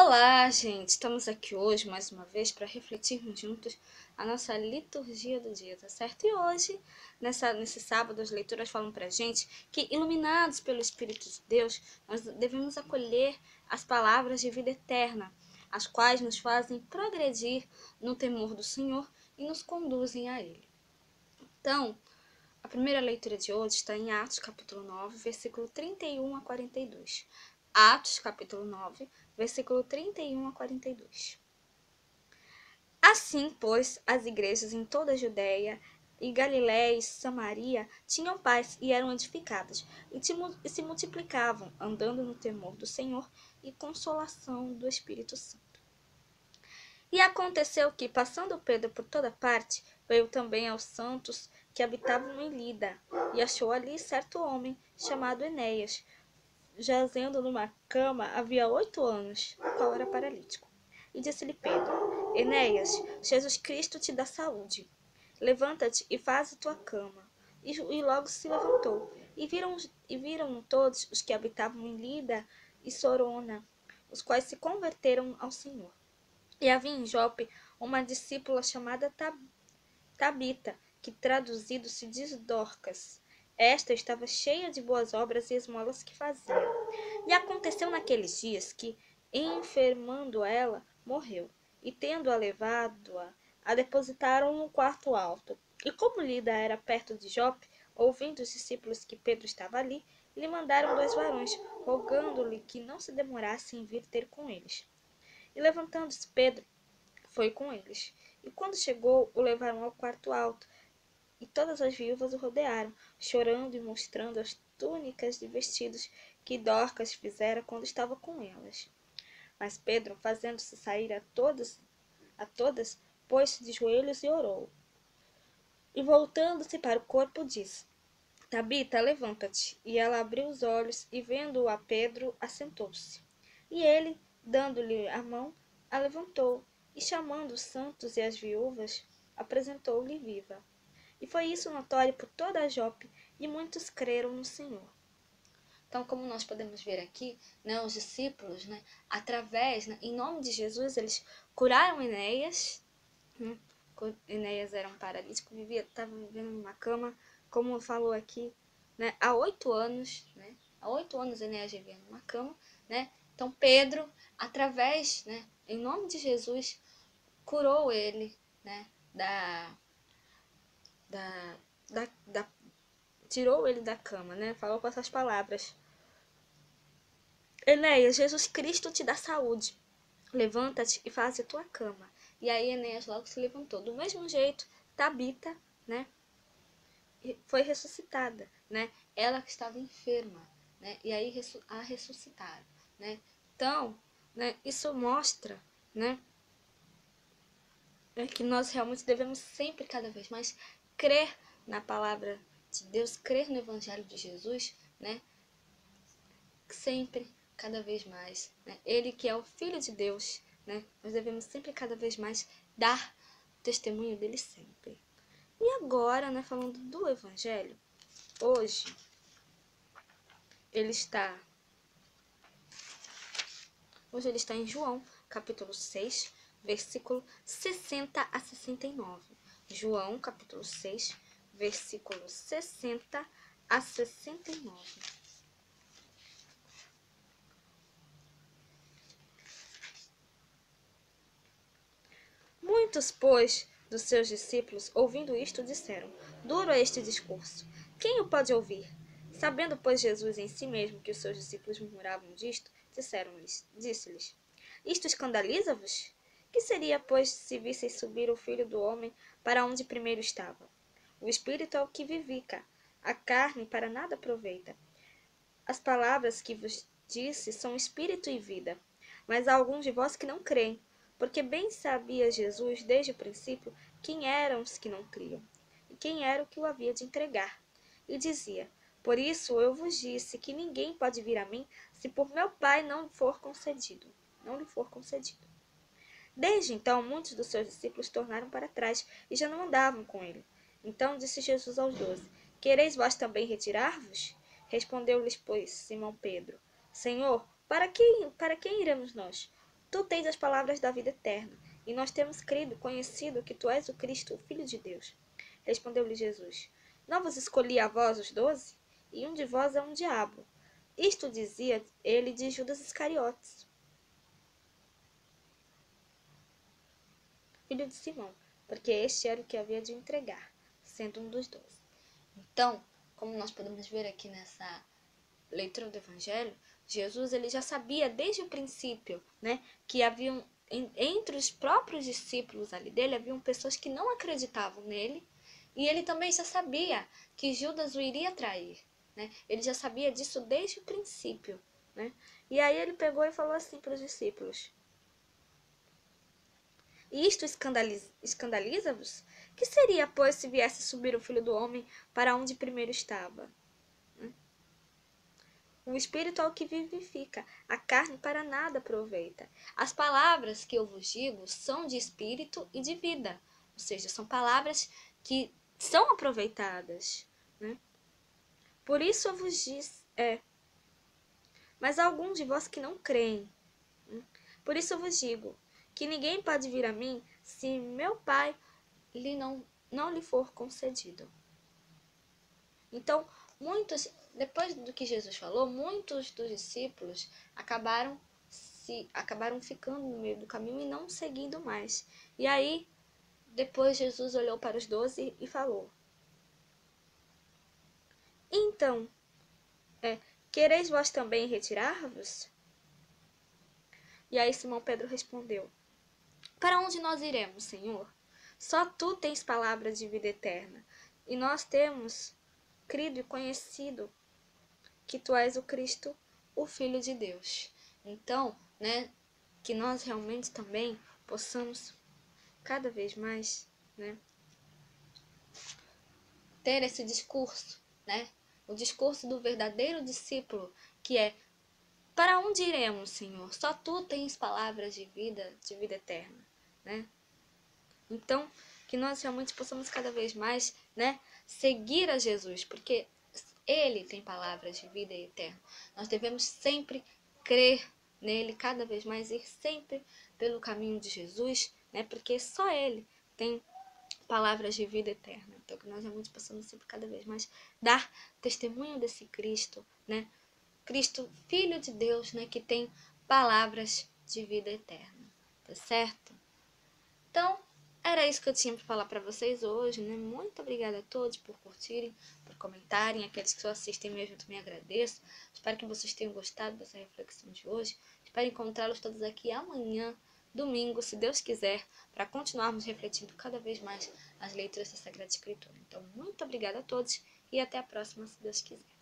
Olá, gente! Estamos aqui hoje mais uma vez para refletirmos juntos a nossa liturgia do dia, tá certo? E hoje, nesse sábado, as leituras falam pra gente que, iluminados pelo Espírito de Deus, nós devemos acolher as palavras de vida eterna, as quais nos fazem progredir no temor do Senhor e nos conduzem a Ele. Então, a primeira leitura de hoje está em Atos, capítulo 9, versículo 31 a 42. Atos, capítulo 9, versículo 31 a 42. Assim, pois, as igrejas em toda a Judéia e Galiléia e Samaria tinham paz e eram edificadas, e se multiplicavam, andando no temor do Senhor e consolação do Espírito Santo. E aconteceu que, passando Pedro por toda parte, veio também aos santos que habitavam em Lida, e achou ali certo homem, chamado Enéas, jazendo numa cama havia 8 anos, o qual era paralítico. E disse-lhe Pedro: Enéas, Jesus Cristo te dá saúde. Levanta-te e faz a tua cama. E logo se levantou. E viram todos os que habitavam em Lida e Sorona, os quais se converteram ao Senhor. E havia em Jope uma discípula chamada Tabita, que traduzido se diz Dorcas. Esta estava cheia de boas obras e esmolas que fazia. E aconteceu naqueles dias que, enfermando ela, morreu. E tendo-a levado-a, a depositaram no quarto alto. E como Lida era perto de Jope, ouvindo os discípulos que Pedro estava ali, lhe mandaram 2 varões, rogando-lhe que não se demorasse em vir ter com eles. E levantando-se Pedro, foi com eles. E quando chegou, o levaram ao quarto alto, e todas as viúvas o rodearam, chorando e mostrando as túnicas de vestidos que Dorcas fizera quando estava com elas. Mas Pedro, fazendo-se sair a todas, pôs-se de joelhos e orou. E voltando-se para o corpo, disse: Tabita, levanta-te. E ela abriu os olhos, e vendo a Pedro, assentou-se. E ele, dando-lhe a mão, a levantou, e chamando os santos e as viúvas, apresentou-lhe viva. E foi isso notório por toda a Jope, e muitos creram no Senhor. Então, como nós podemos ver aqui, né, os discípulos, né, através, né, em nome de Jesus, eles curaram Enéas. Enéas era um paralítico, estava vivendo numa cama, como falou aqui, né, há 8 anos. Né, há 8 anos Enéas vivia numa cama. Né, então, Pedro, através, né, em nome de Jesus, curou ele, né, tirou ele da cama, né? Falou com essas palavras: Enéas, Jesus Cristo te dá saúde. Levanta-te e faz a tua cama. E aí Enéas logo se levantou. Do mesmo jeito, Tabita, né, foi ressuscitada, né? Ela que estava enferma, né? E aí a ressuscitaram, né? Então, né, isso mostra, né, que nós realmente devemos sempre, cada vez mais, crer na palavra de Deus, crer no Evangelho de Jesus, né? Sempre, cada vez mais. Né? Ele que é o Filho de Deus, né? Nós devemos sempre, cada vez mais, dar testemunho dele sempre. E agora, né, falando do Evangelho, hoje ele está em João, capítulo 6, versículo 60 a 69. João, capítulo 6, versículo 60 a 69. Muitos, pois, dos seus discípulos, ouvindo isto, disseram: Duro é este discurso. Quem o pode ouvir? Sabendo, pois, Jesus em si mesmo que os seus discípulos murmuravam disto, disse-lhes: Isto escandaliza-vos? Que seria, pois, se visseis subir o Filho do Homem para onde primeiro estava? O Espírito é o que vivifica, a carne para nada aproveita. As palavras que vos disse são espírito e vida. Mas há alguns de vós que não creem, porque bem sabia Jesus desde o princípio quem eram os que não criam, e quem era o que o havia de entregar. E dizia: Por isso eu vos disse que ninguém pode vir a mim se por meu Pai não lhe for concedido. Desde então, muitos dos seus discípulos tornaram para trás e já não andavam com ele. Então disse Jesus aos 12: Quereis vós também retirar-vos? Respondeu-lhes, pois, Simão Pedro: Senhor, para quem iremos nós? Tu tens as palavras da vida eterna, e nós temos crido e conhecido que tu és o Cristo, o Filho de Deus. Respondeu-lhe Jesus: Não vos escolhi a vós os 12? E um de vós é um diabo. Isto dizia ele de Judas Iscariotes, filho de Simão, porque este era o que havia de entregar, sendo um dos 12. Então, como nós podemos ver aqui nessa leitura do Evangelho, Jesus ele já sabia desde o princípio, né, que haviam entre os próprios discípulos ali dele, haviam pessoas que não acreditavam nele, e ele também já sabia que Judas o iria trair, né? Ele já sabia disso desde o princípio, né? E aí ele pegou e falou assim para os discípulos: E isto escandaliza-vos? Que seria, pois, se viesse subir o Filho do Homem para onde primeiro estava? O espírito é o que vivifica, a carne para nada aproveita. As palavras que eu vos digo são de espírito e de vida, ou seja, são palavras que são aproveitadas, né? Por isso eu vos diz, mas há alguns de vós que não creem. Por isso eu vos digo, que ninguém pode vir a mim se meu Pai não lhe for concedido. Então, depois do que Jesus falou, muitos dos discípulos acabaram ficando no meio do caminho e não seguindo mais. E aí, depois Jesus olhou para os 12 e falou: Então, quereis vós também retirar-vos? E aí Simão Pedro respondeu: Para onde nós iremos, Senhor? Só tu tens palavras de vida eterna, e nós temos crido e conhecido que tu és o Cristo, o Filho de Deus. Então, né, que nós realmente também possamos cada vez mais, né, ter esse discurso, né, o discurso do verdadeiro discípulo, que é: para onde iremos, Senhor? Só tu tens palavras de vida eterna, né? Então, que nós realmente possamos cada vez mais, né, seguir a Jesus, porque ele tem palavras de vida eterna. Nós devemos sempre crer nele, cada vez mais ir sempre pelo caminho de Jesus, né, porque só ele tem palavras de vida eterna. Então, que nós realmente possamos sempre cada vez mais dar testemunho desse Cristo, né? Cristo, Filho de Deus, né, que tem palavras de vida eterna. Tá certo? Então, era isso que eu tinha para falar para vocês hoje, né? Muito obrigada a todos por curtirem, por comentarem. Aqueles que só assistem mesmo, também agradeço. Espero que vocês tenham gostado dessa reflexão de hoje. Espero encontrá-los todos aqui amanhã, domingo, se Deus quiser, para continuarmos refletindo cada vez mais as leituras da Sagrada Escritura. Então, muito obrigada a todos e até a próxima, se Deus quiser.